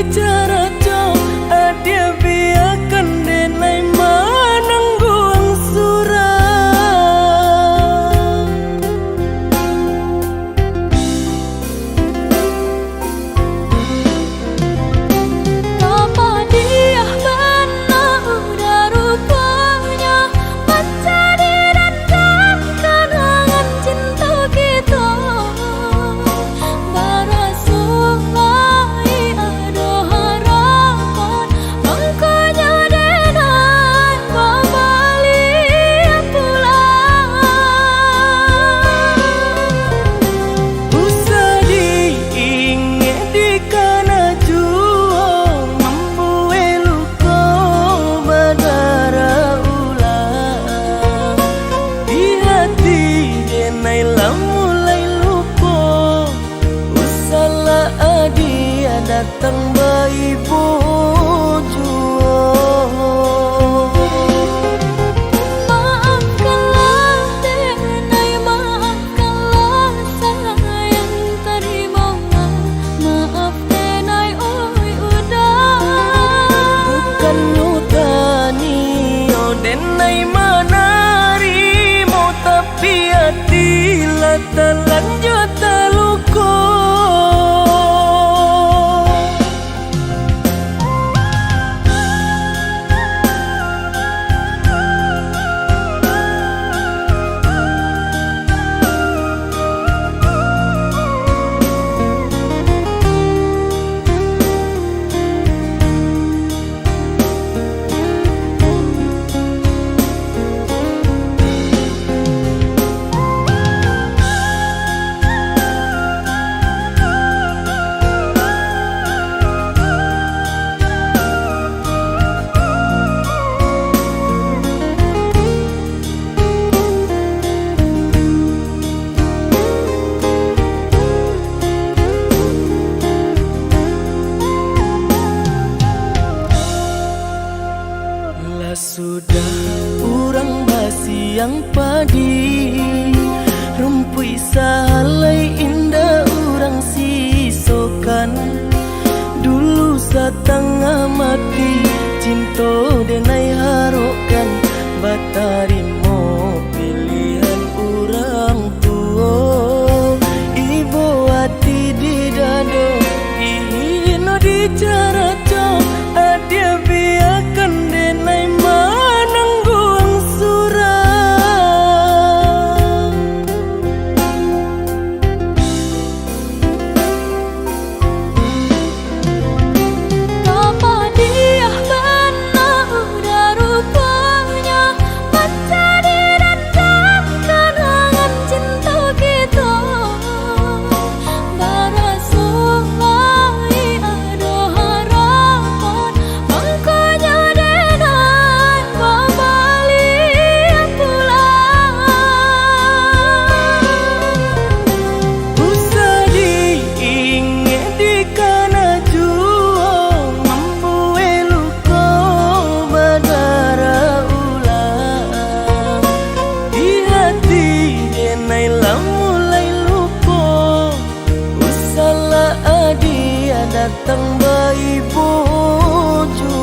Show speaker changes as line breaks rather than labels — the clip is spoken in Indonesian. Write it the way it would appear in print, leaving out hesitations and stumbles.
dicara cok adia biarkan denai manangguang surah.
Apa dia benar udah rupanya mencari dan kenangan cinta kita. Barasuai ada harapan makanya denai balik pulang.
Usah diingat di kana jua membue luka badara ulang. Di hati denai lah mulai lupa. Usahlah adia datang bayi jua.
Maafkanlah denai, maafkanlah sayang terima. Maaf denai oi udah.
Bukan nyutani oh denai manarimo tapi hati lah terlanjut terluka. Lah sudah urang basi yang padi rumpui salai indah urang sisokan. Dulu satengah mati cinta denai harokan batarimo pilihan urang tua. Ibu hati di dado ino dicara cok adia biarkan denai manangguang surah.
Apa dia benar udah rupanya mencari dan kenangan cinta kita. Barasuai ada harapan makanya denai balik pulang.
Usah diingat di kana jua membue luka badara ulang. Di hati denai lah mulai lupa. Usahlah adia datang bayi jua.